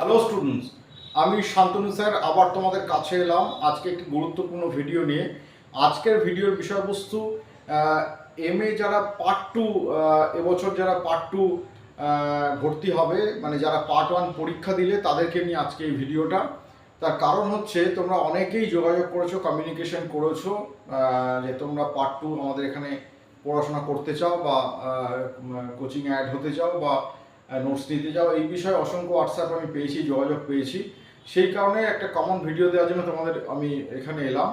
Hello students, আমি Shantanu sir আবার তোমাদের কাছে এলাম আজকে একটি গুরুত্বপূর্ণ ভিডিও নিয়ে। আজকের ভিডিওর বিষয়বস্তু এমএ যারা পার্ট টু এবছর যারা পার্ট টু ভর্তি হবে, মানে যারা পার্ট ওয়ান পরীক্ষা দিলে তাদেরকে নিয়ে আজকে এই ভিডিওটা। তার কারণ হচ্ছে তোমরা অনেকেই যোগাযোগ করেছো, কমিউনিকেশন করেছো যে তোমরা পার্ট টু আমাদের এখানে পড়াশোনা করতে চাও বা কোচিং অ্যাড হতে চাও বা নোটস নিতে যাও। এই বিষয়ে অসংখ্য হোয়াটসঅ্যাপ আমি পেয়েছি, যোগাযোগ পেয়েছি। সেই কারণে একটা কমন ভিডিও দেওয়ার জন্য তোমাদের আমি এখানে এলাম।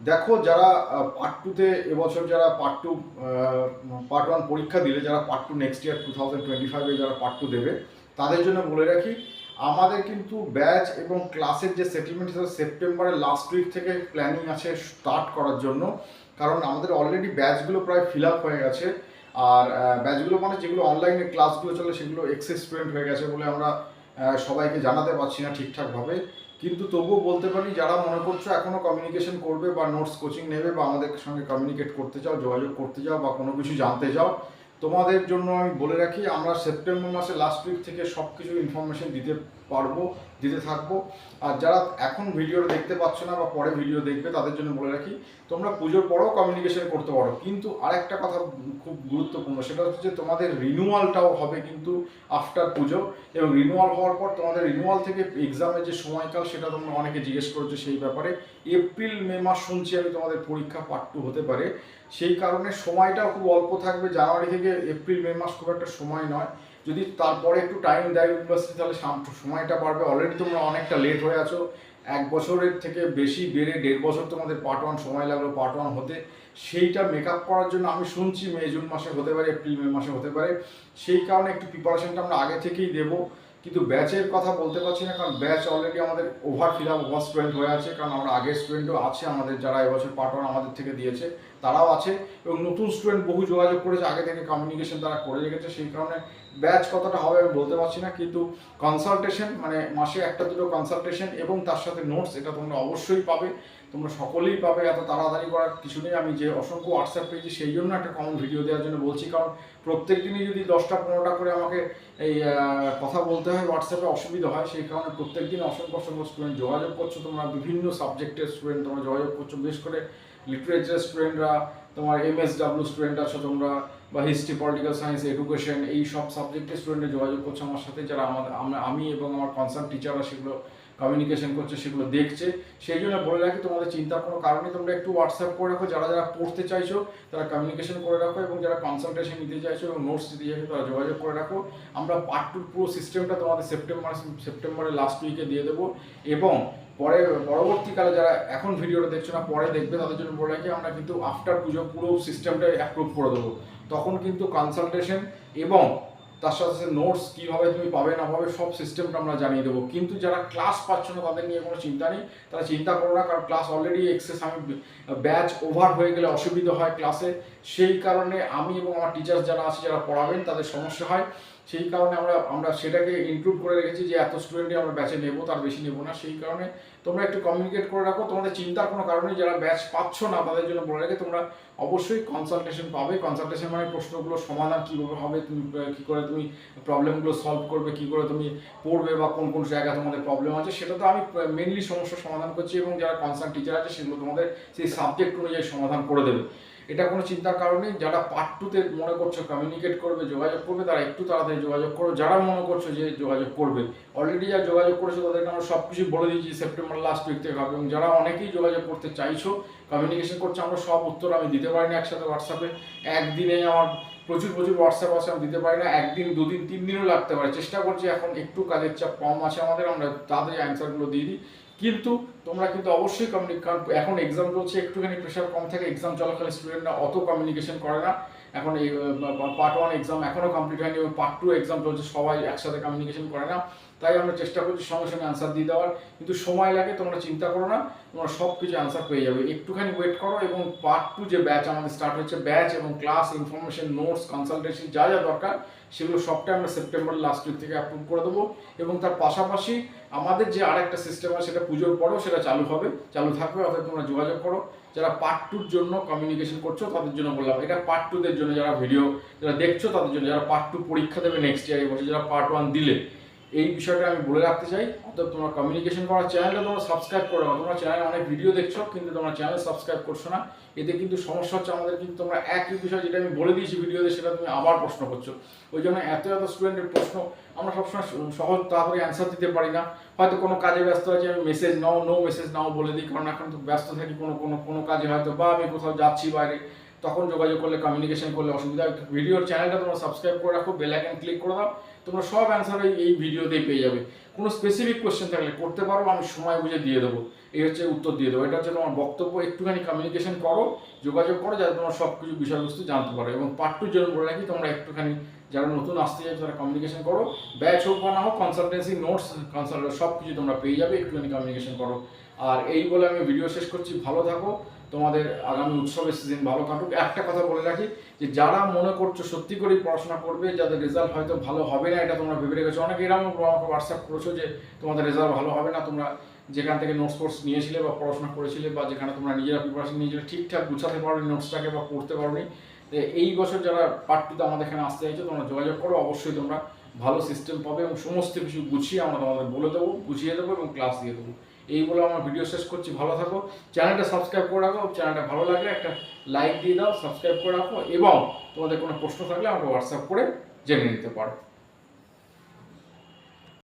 দেখো, যারা পার্ট টুতে এবছর যারা পার্ট ওয়ান পরীক্ষা দিলে, যারা পার্ট টু নেক্সট ইয়ার 2025-এ যারা পার্ট টু দেবে, তাদের জন্য বলে রাখি আমাদের কিন্তু ব্যাচ এবং ক্লাসের যে সেটেলমেন্ট সেপ্টেম্বরের লাস্ট উইক থেকে প্ল্যানিং আছে স্টার্ট করার জন্য। কারণ আমাদের অলরেডি ব্যাচগুলো প্রায় ফিল আপ হয়ে গেছে। আর ব্যাচগুলো মানে যেগুলো অনলাইনে ক্লাসগুলো চলে সেগুলো এক্সেস স্টুডেন্ট হয়ে গেছে বলে আমরা সবাইকে জানাতে পারছি না ঠিকঠাকভাবে। কিন্তু তবুও বলতে পারি, যারা মনে করছো এখনও কমিউনিকেশন করবে বা নোটস কোচিং নেবে বা আমাদের সঙ্গে কমিউনিকেট করতে চাও, যোগাযোগ করতে চাও বা কোনো কিছু জানতে চাও, তোমাদের জন্য আমি বলে রাখি আমরা সেপ্টেম্বর মাসে লাস্ট উইক থেকে সব কিছু ইনফরমেশন দিতে থাকবো। আর যারা এখন ভিডিওটা দেখতে পাচ্ছ না বা পরে ভিডিও দেখবে, তাদের জন্য বলে রাখি তোমরা পুজোর পরেও কমিউনিকেশন করতে পারো। কিন্তু আরেকটা কথা খুব গুরুত্বপূর্ণ, সেটা হচ্ছে যে তোমাদের রিনিউয়ালটাও হবে কিন্তু আফটার পুজো। এবং রিনিউয়াল হওয়ার পর তোমাদের রিনিউয়াল থেকে এক্সামের যে সময়কাল, সেটা তোমরা অনেকে জিজ্ঞেস করেছো সেই ব্যাপারে। এপ্রিল মে মাস শুনছি আমি তোমাদের পরীক্ষা পার্ট টু হতে পারে। সেই কারণে সময়টাও খুব অল্প থাকবে, জানুয়ারি থেকে এপ্রিল মে মাস খুব একটা সময় নয়। যদি তারপরে একটু টাইম দেয় ইউনিভার্সিটি, তাহলে সময়টা বাড়বে। অলরেডি তোমরা অনেকটা লেট হয়ে আছো, 1 বছরের থেকে বেশি বেড়ে 1.5 বছর তোমাদের পার্ট ওয়ান সময় লাগলো পার্ট ওয়ান হতে। সেইটা মেক আপ করার জন্য আমি শুনছি মে জুন মাসে হতে পারে, এপ্রিল মে মাসে হতে পারে। সেই কারণে একটু প্রিপারেশনটা আমরা আগে থেকেই দেবো। কিন্তু ব্যাচের কথা বলতে পারছি না, কারণ ব্যাচ অলরেডি আমাদের over fill up, over student হয়ে আছে। কারণ আমরা আগের স্টুডেন্টও আছে আমাদের, যারা এবছর পার্ট ওয়ান আমাদের থেকে দিয়েছে তারাও আছে। এবং নতুন স্টুডেন্ট বহু যোগাযোগ করেছে, আগে থেকে কমিউনিকেশন তারা করে রেখেছে। সেই কারণে ব্যাচ কতটা হবে আমি বলতে পারছি না। কিন্তু কনসালটেশন, মানে মাসে একটা দুটো কনসালটেশন এবং তার সাথে নোটস, এটা তোমরা অবশ্যই পাবে। তোমরা সকলেই পাবে, এত তাড়াতাড়ি করার কিছু নেই। আমি যে অসংখ্য হোয়াটসঅ্যাপ পেয়েছি সেই জন্য একটা কমন ভিডিও দেওয়ার জন্য বলছি। কারণ প্রত্যেক দিনই যদি 10টা-15টা করে আমাকে এই কথা বলতে হয় হোয়াটসঅ্যাপে, অসুবিধা হয়। সেই কারণে প্রত্যেক দিন অসংখ্য স্টুডেন্ট যোগাযোগ করছো, তোমরা বিভিন্ন সাবজেক্টের স্টুডেন্ট তোমরা যোগাযোগ করছো। বিশেষ করে লিটারেচার স্টুডেন্টরা, তোমার MSW স্টুডেন্ট আছো তোমরা, বা হিস্ট্রি, পলিটিক্যাল সায়েন্স, এডুকেশন, এই সব সাবজেক্টের স্টুডেন্টে যোগাযোগ করছে আমার সাথে। যারা আমি এবং আমার কনসার্ন টিচাররা সেগুলো কমিউনিকেশন করছে, সেগুলো দেখছে। সেই জন্য বলে রাখি তোমাদের চিন্তার কোনো কারণে, তোমরা একটু হোয়াটসঅ্যাপ করে রাখো। যারা যারা পড়তে চাইছো তারা কমিউনিকেশন করে রাখো, এবং যারা কনসালটেশন নিতে চাইছো এবং নোটস দিতে চাইছো তারা যোগাযোগ করে রাখো। আমরা পার্ট টুর পুরো সিস্টেমটা তোমাদের সেপ্টেম্বরের লাস্ট উইকে দিয়ে দেবো। এবং পরবর্তীকালে যারা এখন ভিডিওটা দেখছো না, পরে দেখবে, তাদের জন্য বলে রাখি আমরা কিন্তু আফটার পুজো পুরো সিস্টেমটাই অ্যাপ্রুভ করে দেবো। তখন কিন্তু কনসালটেশন এবং তার সাথে সাথে নোটস কীভাবে তুমি পাবে না পাবে সব সিস্টেমটা আমরা জানিয়ে দেবো। কিন্তু যারা ক্লাস পাচ্ছ না তাদের নিয়ে কোনো চিন্তা নেই, তারা চিন্তা করো না। কারণ ক্লাস অলরেডি এক্সেস, আমি ব্যাচ ওভার হয়ে গেলে অসুবিধা হয় ক্লাসে। সেই কারণে আমি এবং আমার টিচার্স যারা আছে, যারা পড়াবেন, তাদের সমস্যা হয়। সেই কারণে আমরা সেটাকে ইনক্লুড করে রেখেছি যে এত স্টুডেন্টই আমরা ব্যাচে নেবো, তার বেশি নেবো না। সেই কারণে তোমরা একটু কমিউনিকেট করে রাখো। তোমাদের চিন্তার কোনো কারণেই, যারা ব্যাচ পাচ্ছ না তাদের জন্য বলে রাখি তোমরা অবশ্যই কনসালটেশন পাবে। কনসালটেশন মানে প্রশ্নগুলোর সমাধান কীভাবে হবে, তুমি কী করে তুমি প্রবলেমগুলো সলভ করবে, কী করে তুমি পড়বে, বা কোন কোন জায়গায় তোমাদের প্রবলেম আছে, সেটা তো আমি মেনলি সমস্যার সমাধান করছি। এবং যারা কনসার্ন টিচার আছে সেগুলো তোমাদের সেই সাবজেক্ট অনুযায়ী সমাধান করে দেবে। এটা কোনো চিন্তার কারণে। যারা পার্ট টুতে মনে করছো কমিউনিকেট করবে, যোগাযোগ করবে, তারা একটু তাড়াতাড়ি যোগাযোগ করো। যারা মনে করছো যে যোগাযোগ করবে, অলরেডি যারা যোগাযোগ করেছো তাদেরকে আমরা সব কিছু বলে দিয়েছি সেপ্টেম্বর লাস্ট উইক থেকে হবে। এবং যারা অনেকেই যোগাযোগ করতে চাইছো, কমিউনিকেশন করছো, আমরা সব উত্তর আমি দিতে পারি না একসাথে হোয়াটসঅ্যাপে। একদিনে আমার প্রচুর হোয়াটসঅ্যাপ আছে, আমি দিতে পারি না। 1 দিন 2 দিন 3 দিনও লাগতে পারে। চেষ্টা করছি, এখন একটু কাজের চাপ কম আছে আমাদের, আমরা তাড়াতাড়ি অ্যান্সারগুলো দিয়ে দিই। কিন্তু তোমরা কিন্তু অবশ্যই কারণ এখন এক্সাম চলছে, একটুখানি প্রেশার কম থাকে। এক্সাম চলাকালীন স্টুডেন্টরা অত কমিউনিকেশন করে না। এখন এই পার্ট ওয়ান এক্সাম এখনও কমপ্লিট হয়নি এবং পার্ট টু এক্সাম চলছে, সবাই একসাথে কমিউনিকেশন করে না। তাই আমরা চেষ্টা করছি সঙ্গে সঙ্গে অ্যান্সার দিয়ে দেওয়ার। কিন্তু সময় লাগে, তোমরা চিন্তা করো না, তোমরা সব কিছু অ্যান্সার পেয়ে যাবে। একটুখানি ওয়েট করো। এবং পার্ট টু যে ব্যাচ আমাদের স্টার্ট হচ্ছে, ব্যাচ এবং ক্লাস, ইনফরমেশন, নোটস, কনসালটেশন যা যা দরকার, সেগুলো সবটাই আমরা সেপ্টেম্বর লাস্ট উইক থেকে অ্যাপ্রুভ করে দেবো। এবং তার পাশাপাশি আমাদের যে আরেকটা সিস্টেম আছে, সেটা পুজোর পরেও সেটা চালু থাকবে। অর্থাৎ তোমরা যোগাযোগ করো। যারা পার্ট টুর জন্য কমিউনিকেশন করছো তাদের জন্য বললাম, এটা পার্ট টুদের জন্য, যারা ভিডিও যারা দেখছো তাদের জন্য, যারা পার্ট টু পরীক্ষা দেবে নেক্সট ইয়ার, এবছর যারা পার্ট ওয়ান দিলে, এই বিষয়টা আমি বলে রাখতে চাই। অর্থাৎ তোমরা কমিউনিকেশন করার চ্যানেলটা তোমরা সাবস্ক্রাইব করে নাও। তোমরা চ্যানেলে অনেক ভিডিও দেখছো কিন্তু তোমরা চ্যানেল সাবস্ক্রাইব করছো না, এতে কিন্তু সমস্যা হচ্ছে আমাদের। কিন্তু তোমরা একই বিষয় যেটা আমি বলে দিয়েছি ভিডিওতে সেটা তুমি আবার প্রশ্ন করছো। ওই জন্য এত স্টুডেন্টের প্রশ্ন আমরা সবসময় সহজ তাড়াতাড়ি অ্যান্সার দিতে পারি না। হয়তো কোনো কাজে ব্যস্ত আছি, আমি মেসেজ নাও নো মেসেজ নাও বলে দিই, কারণ এখন তো ব্যস্ত থাকি কোনো কাজে হয়তো, বা আমি কোথাও যাচ্ছি বাইরে, তখন যোগাযোগ করলে কমিউনিকেশন করলে অসুবিধা। ভিডিওর চ্যানেলটা তোমরা সাবস্ক্রাইব করে রাখো, বেল আইকন ক্লিক করে দাও, তোমরা সব অ্যান্সার এই ভিডিওতেই পেয়ে যাবে। কোনো স্পেসিফিক কোশ্চেন থাকলে করতে পারো, আমি সময় বুঝে দিয়ে দেবো, এই হচ্ছে উত্তর দিয়ে দেবো। এটা হচ্ছে তোমার বক্তব্য। একটুখানি কমিউনিকেশন করো, যোগাযোগ করো, যাতে তোমার সব কিছু বিষয়বস্তু জানতে পারো। এবং পার্ট 2 জন্য বলে রাখি, তোমরা একটুখানি যারা নতুন আসতে চাই তারা কমিউনিকেশন করো, ব্যাচ হোক বা না হোক, কনসালটেন্সি নোটস কনসাল্ট সব কিছু তোমরা পেয়ে যাবে, একটুখানি কমিউনিকেশন করো। আর এই বলে আমি ভিডিও শেষ করছি। ভালো থাকো, তোমাদের আগামী উৎসবের সিজন ভালো কাটুক। একটা কথা বলে রাখি, যে যারা মনে করছো সত্যি করেই পড়াশোনা করবে, যাদের রেজাল্ট হয়তো ভালো হবে না, এটা তোমরা ভেবে রেখেছো, অনেকে এরকম আমাকে হোয়াটসঅ্যাপ করেছো যে তোমাদের রেজাল্ট ভালো হবে না, তোমরা যেখান থেকে নোটস ফোর্স নিয়েছিলে বা পড়াশোনা করেছিলে, বা যেখানে তোমরা নিজেরা প্রিপারেশন নিয়েছিলে ঠিকঠাক গুছাতে পারোনি নোটসটাকে বা পড়তে পারোনি, এই বছর যারা পার্ট 2 আমাদের এখানে আসতে চাইছো তোমরা যোগাযোগ করো, অবশ্যই তোমরা ভালো সিস্টেম পাবে এবং সমস্ত কিছু গুছিয়ে আমরা তোমাদের বলে দেবো, বুঝিয়ে দেবো এবং ক্লাস দিয়ে দেবো। এই বলে আমার ভিডিও শেষ করছি। ভালো থাকো, চ্যানেলটা সাবস্ক্রাইব করে রাখো, চ্যানেলটা ভালো লাগলে একটা লাইক দিয়ে দাও, সাবস্ক্রাইব করে রাখো, এবং তোমাদের কোনো প্রশ্ন থাকলে আমাকে হোয়াটসঅ্যাপ করে জেনে নিতে পারো।